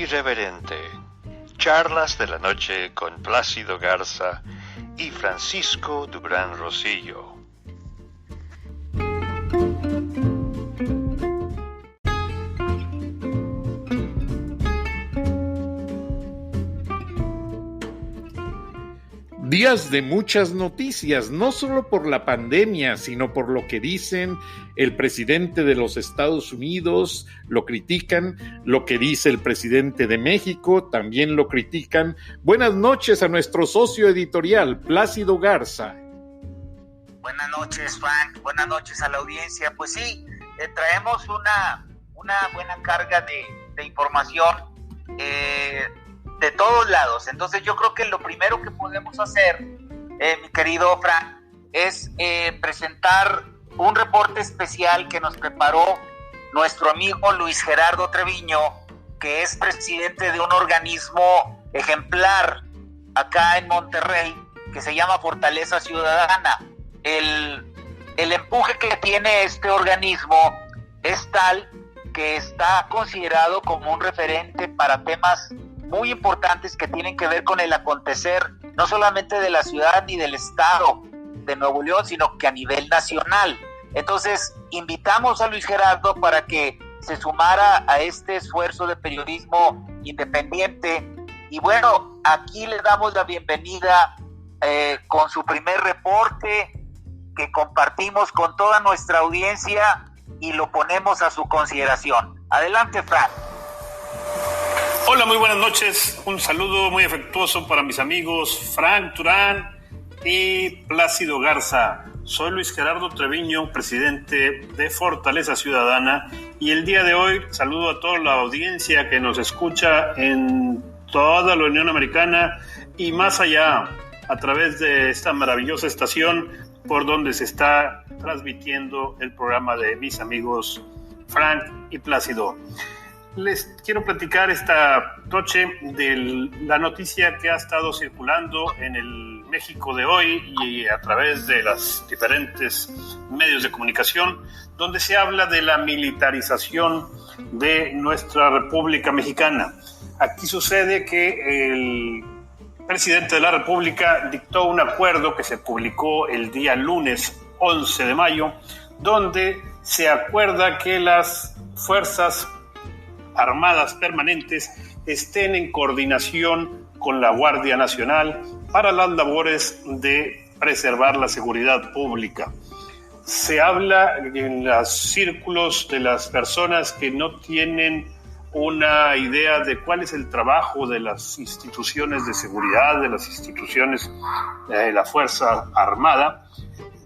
Irreverente. Charlas de la noche con Plácido Garza y Francisco Dubrán Rosillo. Días de muchas noticias, no solo por la pandemia, sino por lo que dicen el presidente de los Estados Unidos, lo critican, lo que dice el presidente de México, también lo critican. Buenas noches a nuestro socio editorial, Plácido Garza. Buenas noches, Frank, buenas noches a la audiencia. Pues sí, traemos una buena carga de información de todos lados. Entonces yo creo que lo primero que podemos hacer, mi querido Frank, es presentar un reporte especial que nos preparó nuestro amigo Luis Gerardo Treviño, que es presidente de un organismo ejemplar acá en Monterrey, que se llama Fortaleza Ciudadana. El empuje que tiene este organismo es tal que está considerado como un referente para temas muy importantes que tienen que ver con el acontecer, no solamente de la ciudad ni del estado de Nuevo León, sino que a nivel nacional. Entonces, invitamos a Luis Gerardo para que se sumara a este esfuerzo de periodismo independiente. Y bueno, aquí le damos la bienvenida con su primer reporte que compartimos con toda nuestra audiencia y lo ponemos a su consideración. Adelante, Frank. Hola, muy buenas noches. Un saludo muy afectuoso para mis amigos Frank Durán y Plácido Garza. Soy Luis Gerardo Treviño, presidente de Fortaleza Ciudadana, y el día de hoy saludo a toda la audiencia que nos escucha en toda la Unión Americana y más allá, a través de esta maravillosa estación por donde se está transmitiendo el programa de mis amigos Frank y Plácido. Les quiero platicar esta noche de la noticia que ha estado circulando en el México de hoy y a través de los diferentes medios de comunicación, donde se habla de la militarización de nuestra República Mexicana. Aquí sucede que el presidente de la República dictó un acuerdo que se publicó el día lunes 11 de mayo, donde se acuerda que las fuerzas armadas permanentes estén en coordinación con la Guardia Nacional para las labores de preservar la seguridad pública. Se habla en los círculos de las personas que no tienen una idea de cuál es el trabajo de las instituciones de seguridad, de las instituciones de la Fuerza Armada,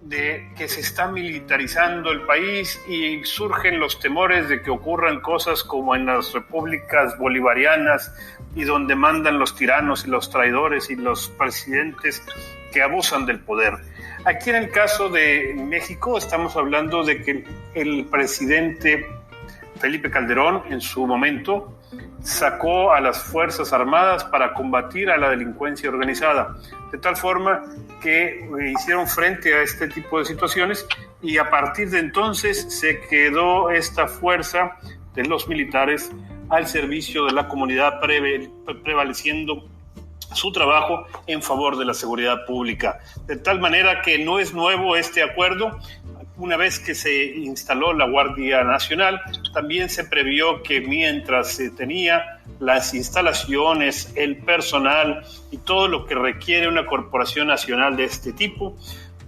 de que se está militarizando el país y surgen los temores de que ocurran cosas como en las repúblicas bolivarianas y donde mandan los tiranos y los traidores y los presidentes que abusan del poder. Aquí en el caso de México estamos hablando de que el presidente Felipe Calderón en su momento sacó a las Fuerzas Armadas para combatir a la delincuencia organizada, de tal forma que hicieron frente a este tipo de situaciones y a partir de entonces se quedó esta fuerza de los militares al servicio de la comunidad, prevaleciendo su trabajo en favor de la seguridad pública. De tal manera que no es nuevo este acuerdo. Una vez que se instaló la Guardia Nacional, también se previó que mientras se tenía las instalaciones, el personal y todo lo que requiere una corporación nacional de este tipo,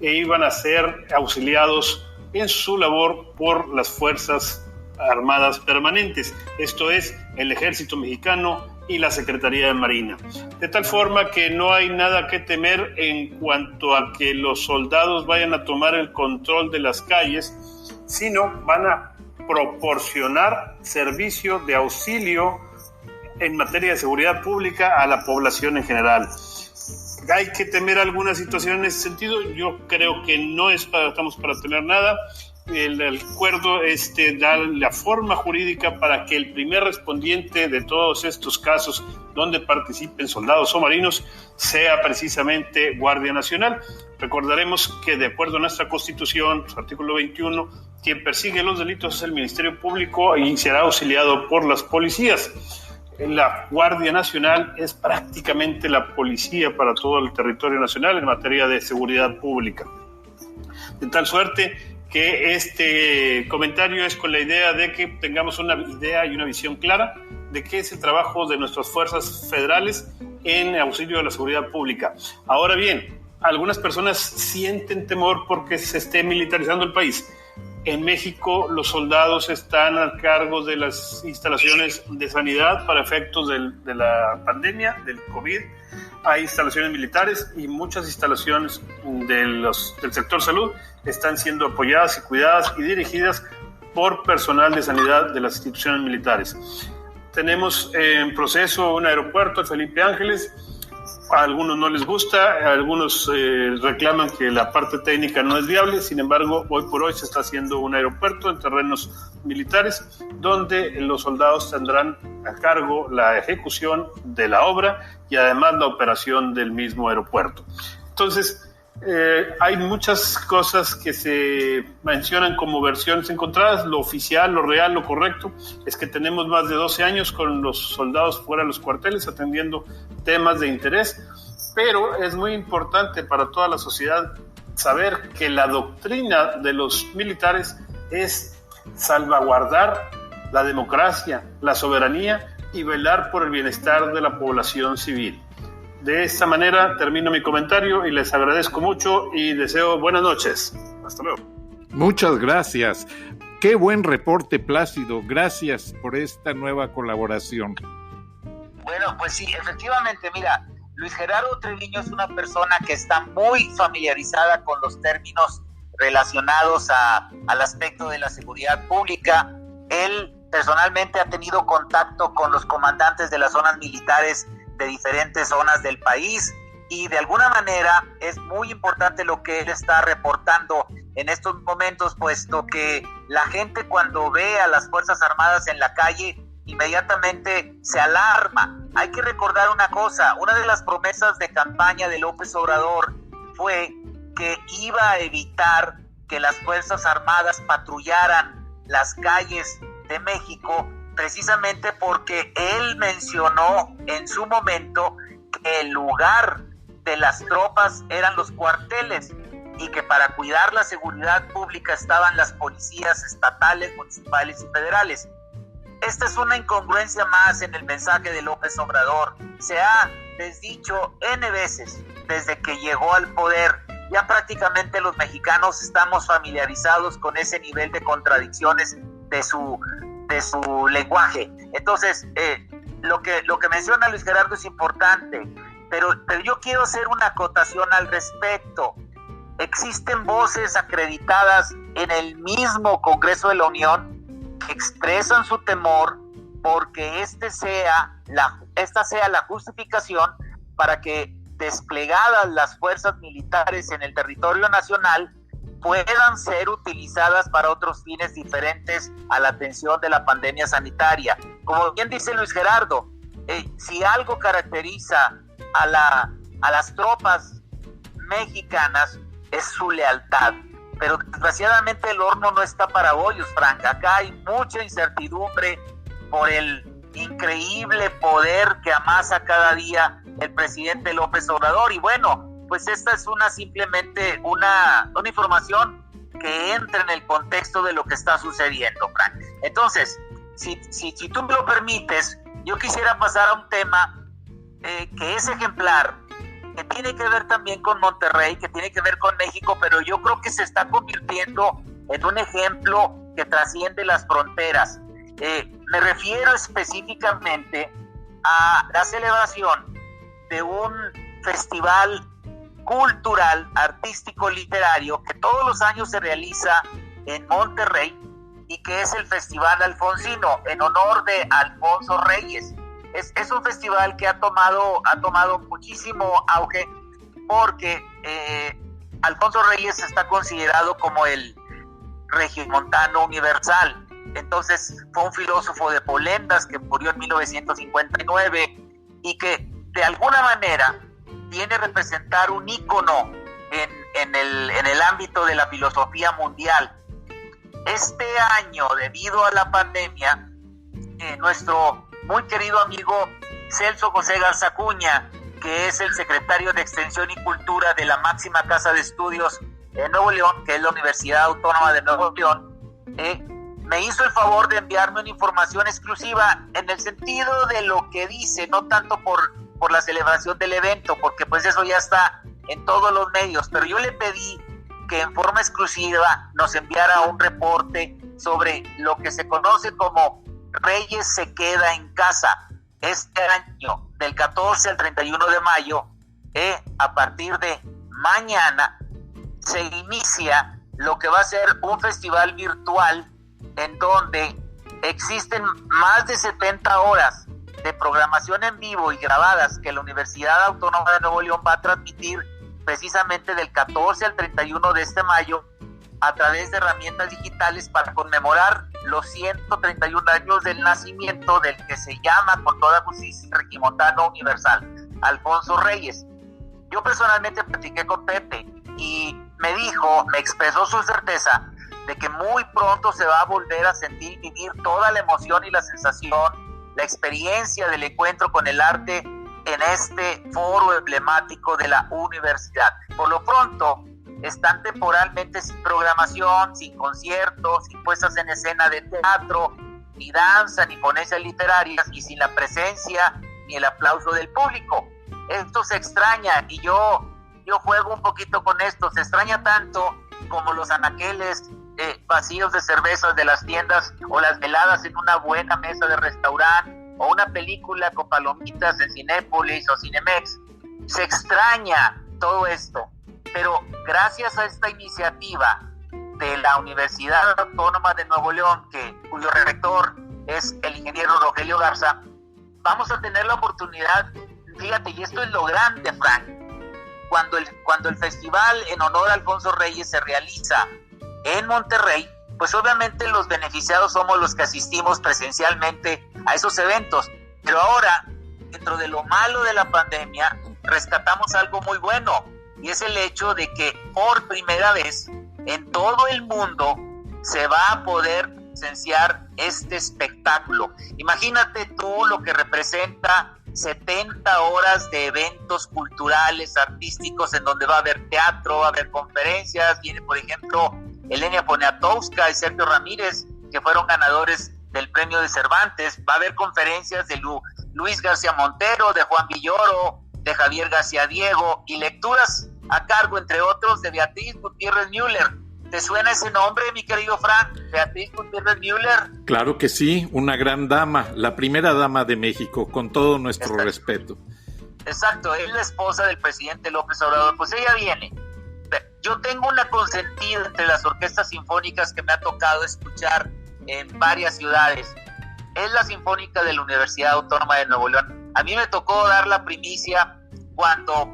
iban a ser auxiliados en su labor por las Fuerzas Armadas Permanentes, esto es, el Ejército Mexicano y la Secretaría de Marina. De tal forma que no hay nada que temer en cuanto a que los soldados vayan a tomar el control de las calles, sino van a proporcionar servicio de auxilio en materia de seguridad pública a la población en general. ¿Hay que temer alguna situación en ese sentido? Yo creo que no estamos para temer nada. El acuerdo da la forma jurídica para que el primer respondiente de todos estos casos donde participen soldados o marinos sea precisamente Guardia Nacional. Recordaremos que de acuerdo a nuestra Constitución, su artículo 21, quien persigue los delitos es el Ministerio Público y será auxiliado por las policías. La Guardia Nacional es prácticamente la policía para todo el territorio nacional en materia de seguridad pública. De tal suerte que este comentario es con la idea de que tengamos una idea y una visión clara de qué es el trabajo de nuestras fuerzas federales en auxilio de la seguridad pública. Ahora bien, algunas personas sienten temor porque se esté militarizando el país. En México los soldados están a cargo de las instalaciones de sanidad para efectos de la pandemia, del COVID. Hay instalaciones militares y muchas instalaciones del sector salud están siendo apoyadas y cuidadas y dirigidas por personal de sanidad de las instituciones militares. Tenemos en proceso un aeropuerto, el Felipe Ángeles. A algunos no les gusta, a algunos reclaman que la parte técnica no es viable. Sin embargo, hoy por hoy se está haciendo un aeropuerto en terrenos militares donde los soldados tendrán a cargo la ejecución de la obra y además la operación del mismo aeropuerto. Entonces, hay muchas cosas que se mencionan como versiones encontradas. Lo oficial, lo real, lo correcto es que tenemos más de 12 años con los soldados fuera de los cuarteles atendiendo temas de interés, pero es muy importante para toda la sociedad saber que la doctrina de los militares es salvaguardar la democracia, la soberanía y velar por el bienestar de la población civil. De esta manera termino mi comentario y les agradezco mucho y deseo buenas noches. Hasta luego. Muchas gracias. Qué buen reporte, Plácido. Gracias por esta nueva colaboración. Bueno, pues sí, efectivamente, mira, Luis Gerardo Treviño es una persona que está muy familiarizada con los términos relacionados al aspecto de la seguridad pública. Él personalmente ha tenido contacto con los comandantes de las zonas militares de diferentes zonas del país y de alguna manera es muy importante lo que él está reportando en estos momentos, puesto que la gente cuando ve a las Fuerzas Armadas en la calle inmediatamente se alarma. Hay que recordar una cosa, una de las promesas de campaña de López Obrador fue que iba a evitar que las Fuerzas Armadas patrullaran las calles de México, precisamente porque él mencionó en su momento que el lugar de las tropas eran los cuarteles y que para cuidar la seguridad pública estaban las policías estatales, municipales y federales. Esta es una incongruencia más en el mensaje de López Obrador. Se ha desdicho N veces desde que llegó al poder. Ya prácticamente los mexicanos estamos familiarizados con ese nivel de contradicciones de su lenguaje. Entonces, lo que menciona Luis Gerardo es importante, pero yo quiero hacer una acotación al respecto. Existen voces acreditadas en el mismo Congreso de la Unión que expresan su temor porque esta sea la justificación para que desplegadas las fuerzas militares en el territorio nacional puedan ser utilizadas para otros fines diferentes a la atención de la pandemia sanitaria. Como bien dice Luis Gerardo, si algo caracteriza a las tropas mexicanas es su lealtad, pero desgraciadamente el horno no está para bollos, Frank. Acá hay mucha incertidumbre por el increíble poder que amasa cada día el presidente López Obrador, y bueno, pues esta es simplemente una información que entra en el contexto de lo que está sucediendo, Frank. Entonces, si tú me lo permites, yo quisiera pasar a un tema que es ejemplar, que tiene que ver también con Monterrey, que tiene que ver con México, pero yo creo que se está convirtiendo en un ejemplo que trasciende las fronteras. Me refiero específicamente a la celebración de un festival cultural, artístico, literario, que todos los años se realiza en Monterrey y que es el Festival Alfonsino, en honor de Alfonso Reyes. Es un festival que ha tomado muchísimo auge porque Alfonso Reyes está considerado como el regiomontano universal. Entonces fue un filósofo de Polendas que murió en 1959 y que de alguna manera viene a representar un ícono en el ámbito de la filosofía mundial. Este año, debido a la pandemia, nuestro muy querido amigo Celso José Garza Acuña, que es el secretario de Extensión y Cultura de la máxima casa de estudios en Nuevo León, que es la Universidad Autónoma de Nuevo León, me hizo el favor de enviarme una información exclusiva en el sentido de lo que dice, no tanto por la celebración del evento, porque pues eso ya está en todos los medios, pero yo le pedí que en forma exclusiva nos enviara un reporte sobre lo que se conoce como Reyes se queda en casa. Este año, del 14 al 31 de mayo, a partir de mañana, se inicia lo que va a ser un festival virtual en donde existen más de 70 horas de programación en vivo y grabadas que la Universidad Autónoma de Nuevo León va a transmitir precisamente del 14 al 31 de este mayo a través de herramientas digitales para conmemorar los 131 años del nacimiento del que se llama con toda justicia regimontano universal, Alfonso Reyes. Yo personalmente platiqué con Pepe y me expresó su certeza de que muy pronto se va a volver a sentir y vivir toda la emoción y la sensación, la experiencia del encuentro con el arte en este foro emblemático de la universidad. Por lo pronto, están temporalmente sin programación, sin conciertos, sin puestas en escena de teatro, ni danza, ni ponencias literarias, y sin la presencia ni el aplauso del público. Esto se extraña, y yo juego un poquito con esto. Se extraña tanto como los anaqueles vacíos de cervezas de las tiendas, o las veladas en una buena mesa de restaurante, o una película con palomitas en Cinépolis o Cinemex. Se extraña todo esto. Pero gracias a esta iniciativa de la Universidad Autónoma de Nuevo León, cuyo rector es el ingeniero Rogelio Garza, vamos a tener la oportunidad, fíjate, y esto es lo grande, Frank, cuando el festival en honor a Alfonso Reyes se realiza en Monterrey, pues obviamente los beneficiados somos los que asistimos presencialmente a esos eventos. Pero ahora, dentro de lo malo de la pandemia, rescatamos algo muy bueno, y es el hecho de que por primera vez en todo el mundo se va a poder presenciar este espectáculo. Imagínate tú lo que representa 70 horas de eventos culturales, artísticos, en donde va a haber teatro, va a haber conferencias. Viene, por ejemplo, Elenia Poniatowska y Sergio Ramírez, que fueron ganadores del premio de Cervantes. Va a haber conferencias de Luis García Montero, de Juan Villoro, de Javier García Diego, y lecturas a cargo, entre otros, de Beatriz Gutiérrez Müller. ¿Te suena ese nombre, mi querido Frank? Beatriz Gutiérrez Müller. Claro que sí, una gran dama, la primera dama de México, con todo nuestro respeto. Exacto, es la esposa del presidente López Obrador. Pues ella viene. Yo tengo una consentida entre las orquestas sinfónicas que me ha tocado escuchar en varias ciudades. Es la Sinfónica de la Universidad Autónoma de Nuevo León. A mí me tocó dar la primicia cuando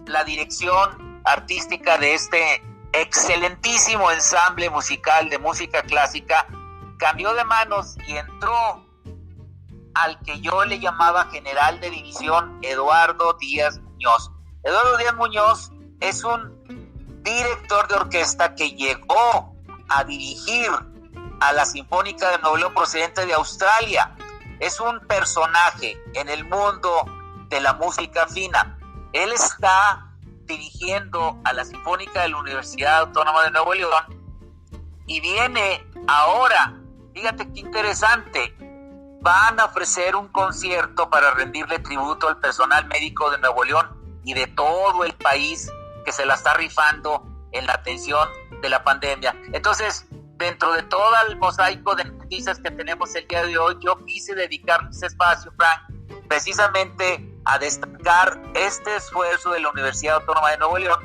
la dirección artística de este excelentísimo ensamble musical de música clásica cambió de manos y entró al que yo le llamaba general de división, Eduardo Díaz Muñoz. Eduardo Díaz Muñoz es un director de orquesta que llegó a dirigir a la Sinfónica de Nuevo León procedente de Australia. Es un personaje en el mundo de la música fina. Él está dirigiendo a la Sinfónica de la Universidad Autónoma de Nuevo León y viene ahora, fíjate qué interesante, van a ofrecer un concierto para rendirle tributo al personal médico de Nuevo León y de todo el país que se la está rifando en la atención de la pandemia. Entonces, dentro de todo el mosaico de noticias que tenemos el día de hoy, yo quise dedicar ese espacio, Frank, precisamente a destacar este esfuerzo de la Universidad Autónoma de Nuevo León,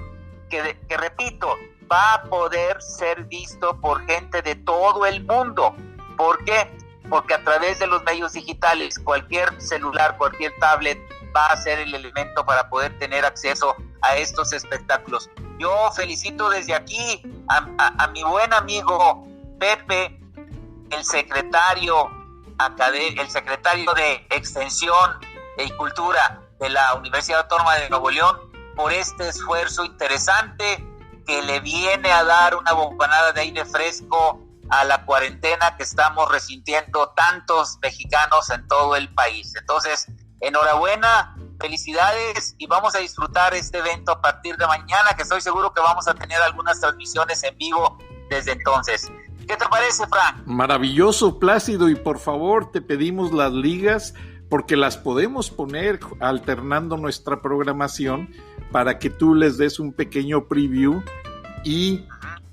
que repito, va a poder ser visto por gente de todo el mundo. ¿Por qué? Porque a través de los medios digitales, cualquier celular, cualquier tablet va a ser el elemento para poder tener acceso a estos espectáculos. Yo felicito desde aquí a mi buen amigo Pepe, el secretario de Extensión y Cultura de la Universidad Autónoma de Nuevo León, por este esfuerzo interesante que le viene a dar una bocanada de aire fresco a la cuarentena que estamos resintiendo tantos mexicanos en todo el país. Entonces, enhorabuena, felicidades, y vamos a disfrutar este evento a partir de mañana, que estoy seguro que vamos a tener algunas transmisiones en vivo desde entonces. ¿Qué te parece, Frank? Maravilloso, Plácido, y por favor te pedimos las ligas, porque las podemos poner alternando nuestra programación para que tú les des un pequeño preview y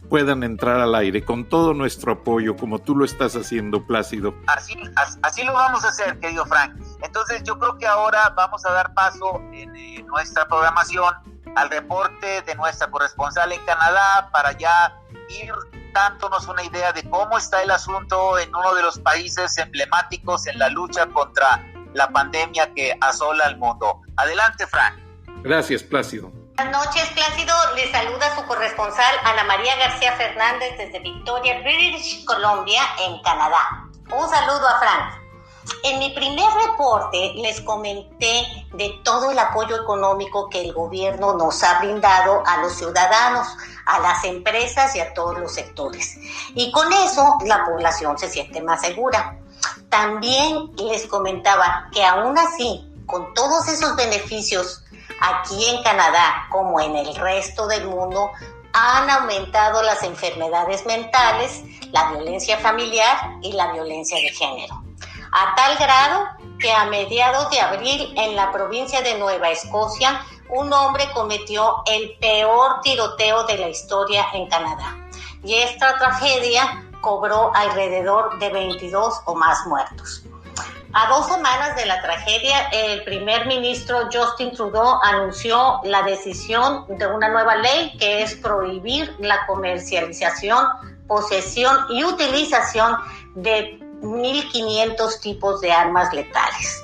puedan entrar al aire con todo nuestro apoyo, como tú lo estás haciendo, Plácido. Así lo vamos a hacer, querido Frank. Entonces yo creo que ahora vamos a dar paso en nuestra programación al reporte de nuestra corresponsal en Canadá, para ya ir dándonos una idea de cómo está el asunto en uno de los países emblemáticos en la lucha contra la pandemia que asola al mundo. Adelante, Frank. Gracias, Plácido. Buenas noches, Plácido. Le saluda su corresponsal Ana María García Fernández desde Victoria, British Columbia, en Canadá. Un saludo a Frank. En mi primer reporte les comenté de todo el apoyo económico que el gobierno nos ha brindado a los ciudadanos, a las empresas y a todos los sectores. Y con eso la población se siente más segura. También les comentaba que aún así, con todos esos beneficios, aquí en Canadá, como en el resto del mundo, han aumentado las enfermedades mentales, la violencia familiar y la violencia de género. A tal grado que a mediados de abril, en la provincia de Nueva Escocia, un hombre cometió el peor tiroteo de la historia en Canadá. Y esta tragedia cobró alrededor de 22 o más muertos. A 2 semanas de la tragedia, el primer ministro Justin Trudeau anunció la decisión de una nueva ley que es prohibir la comercialización, posesión y utilización de 1,500 tipos de armas letales.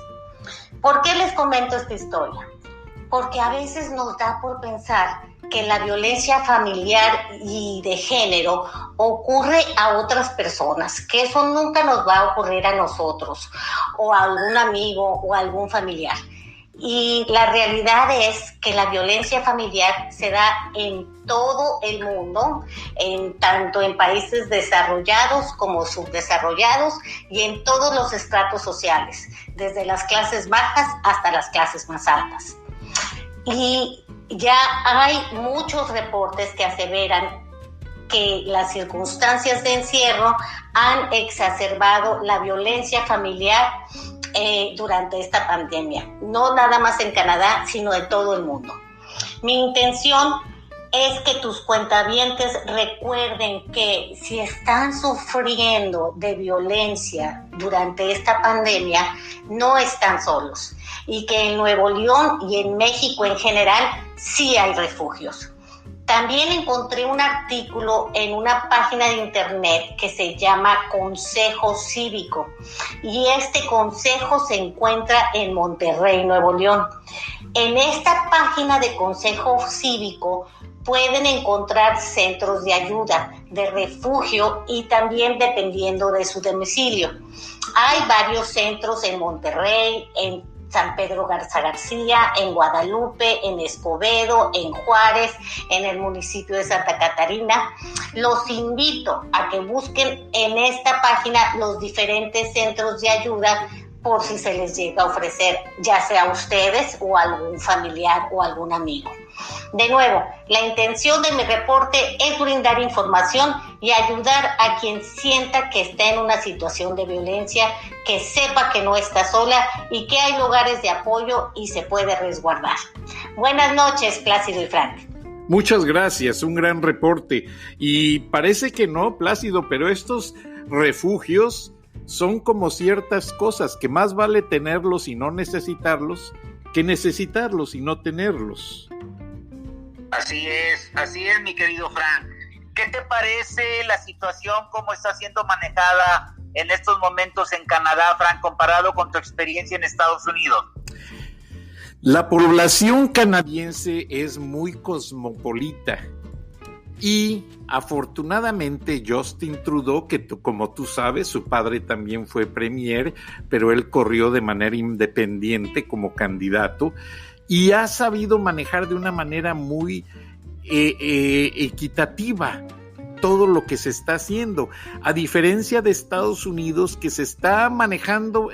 ¿Por qué les comento esta historia? Porque a veces nos da por pensar que la violencia familiar y de género ocurre a otras personas, que eso nunca nos va a ocurrir a nosotros, o a algún amigo o a algún familiar. Y la realidad es que la violencia familiar se da en todo el mundo, tanto en países desarrollados como subdesarrollados, y en todos los estratos sociales, desde las clases bajas hasta las clases más altas. Y ya hay muchos reportes que aseveran que las circunstancias de encierro han exacerbado la violencia familiar durante esta pandemia, no nada más en Canadá, sino en todo el mundo. Mi intención es que tus cuentavientes recuerden que si están sufriendo de violencia durante esta pandemia, no están solos, y que en Nuevo León y en México en general sí hay refugios. También encontré un artículo en una página de internet que se llama Consejo Cívico, y este consejo se encuentra en Monterrey, Nuevo León. En esta página de Consejo Cívico pueden encontrar centros de ayuda, de refugio, y también dependiendo de su domicilio. Hay varios centros en Monterrey, en San Pedro Garza García, en Guadalupe, en Escobedo, en Juárez, en el municipio de Santa Catarina. Los invito a que busquen en esta página los diferentes centros de ayuda por si se les llega a ofrecer, ya sea a ustedes o a algún familiar o algún amigo. De nuevo, la intención de mi reporte es brindar información y ayudar a quien sienta que está en una situación de violencia, que sepa que no está sola y que hay lugares de apoyo y se puede resguardar. Buenas noches, Plácido y Frank. Muchas gracias, un gran reporte. Y parece que no, Plácido, pero estos refugios son como ciertas cosas que más vale tenerlos y no necesitarlos que necesitarlos y no tenerlos. Así es, mi querido Frank. ¿Qué te parece la situación, cómo está siendo manejada en estos momentos en Canadá, Frank, comparado con tu experiencia en Estados Unidos? La población canadiense es muy cosmopolita y afortunadamente Justin Trudeau, que como tú sabes, su padre también fue premier, pero él corrió de manera independiente como candidato y ha sabido manejar de una manera muy equitativa todo lo que se está haciendo, a diferencia de Estados Unidos, que se estaba manejando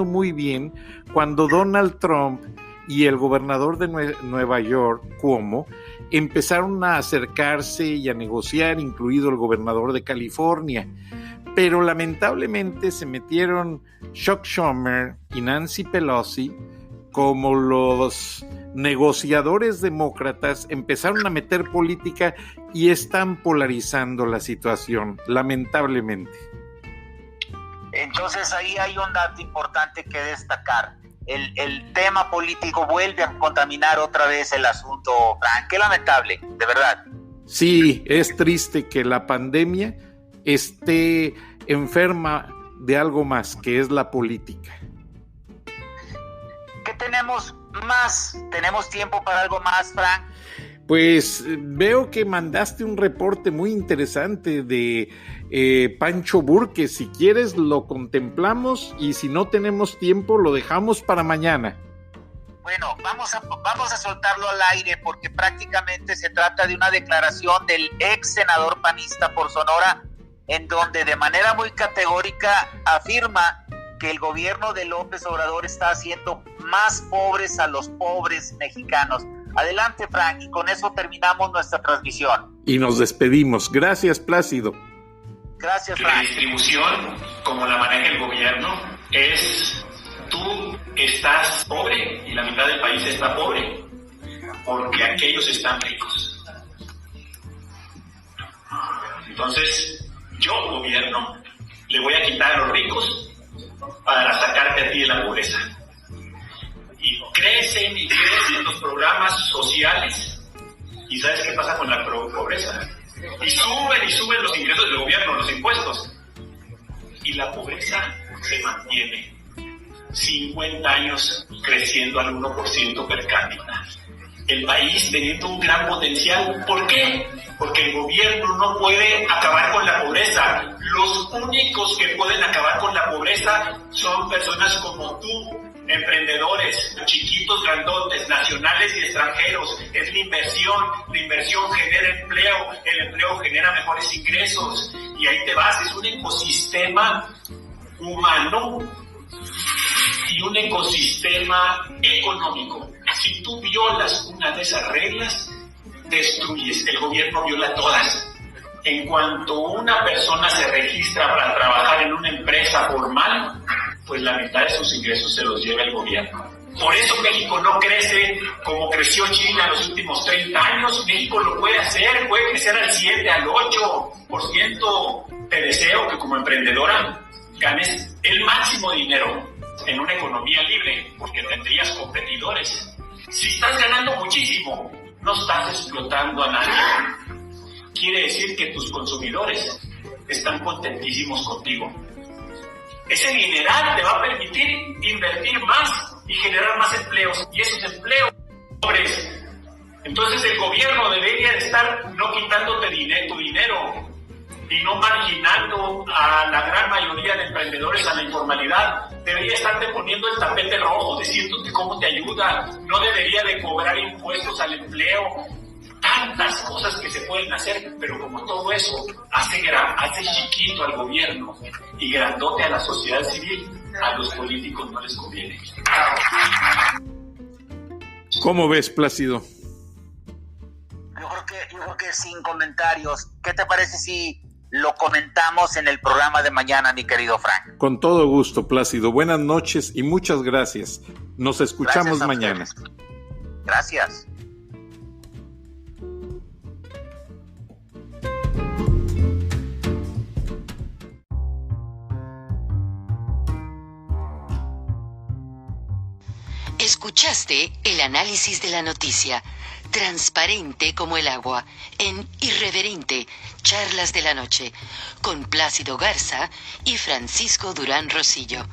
muy bien cuando Donald Trump y el gobernador de Nueva York, Cuomo, empezaron a acercarse y a negociar, incluido el gobernador de California. Pero lamentablemente se metieron Chuck Schumer y Nancy Pelosi como los negociadores demócratas, empezaron a meter política y están polarizando la situación, lamentablemente. Entonces ahí hay un dato importante que destacar. El tema político vuelve a contaminar otra vez el asunto, Frank. Qué lamentable, de verdad. Sí, es triste que la pandemia esté enferma de algo más, que es la política. ¿Qué tenemos más? ¿Tenemos tiempo para algo más, Frank? Pues veo que mandaste un reporte muy interesante de Pancho Burke. Si quieres lo contemplamos y si no tenemos tiempo lo dejamos para mañana. Bueno, vamos a soltarlo al aire porque prácticamente se trata de una declaración del ex senador panista por Sonora, en donde de manera muy categórica afirma que el gobierno de López Obrador está haciendo más pobres a los pobres mexicanos. Adelante, Frank, y con eso terminamos nuestra transmisión. Y nos despedimos. Gracias, Plácido. Gracias, Frank. La distribución, como la maneja el gobierno, es tú estás pobre y la mitad del país está pobre, porque aquellos están ricos. Entonces, yo, gobierno, le voy a quitar a los ricos para sacarte a ti de la pobreza. Y crecen los programas sociales. ¿Y sabes qué pasa con la pobreza? Y suben los ingresos del gobierno, los impuestos. Y la pobreza se mantiene. 50 años creciendo al 1% per cápita. El país teniendo un gran potencial. ¿Por qué? Porque el gobierno no puede acabar con la pobreza. Los únicos que pueden acabar con la pobreza son personas como tú, emprendedores, chiquitos, grandotes, nacionales y extranjeros. Es la inversión genera empleo, el empleo genera mejores ingresos y ahí te vas. Es un ecosistema humano y un ecosistema económico. Si tú violas una de esas reglas, destruyes. El gobierno viola todas. En cuanto una persona se registra para trabajar en una empresa formal, pues la mitad de sus ingresos se los lleva el gobierno. Por eso México no crece como creció China en los últimos 30 años. México lo puede hacer, puede crecer al 7, al 8%. Te deseo que como emprendedora ganes el máximo dinero en una economía libre, porque tendrías competidores. Si estás ganando muchísimo, no estás explotando a nadie. Quiere decir que tus consumidores están contentísimos contigo. Ese dineral te va a permitir invertir más y generar más empleos. Y esos empleos pobres. Entonces el gobierno debería estar no quitándote tu dinero y no marginando a la gran mayoría de emprendedores a la informalidad. Debería estarte poniendo el tapete rojo, diciéndote cómo te ayuda. No debería de cobrar impuestos al empleo. Tantas cosas que se pueden hacer, pero como todo eso hace chiquito al gobierno y grandote a la sociedad civil, a los políticos no les conviene. ¿Cómo ves, Plácido? Yo creo que sin comentarios. ¿Qué te parece si lo comentamos en el programa de mañana, mi querido Frank? Con todo gusto, Plácido. Buenas noches y muchas gracias. Nos escuchamos mañana. Gracias. Escuchaste el análisis de la noticia, transparente como el agua, en Irreverente, Charlas de la Noche, con Plácido Garza y Francisco Durán Rosillo.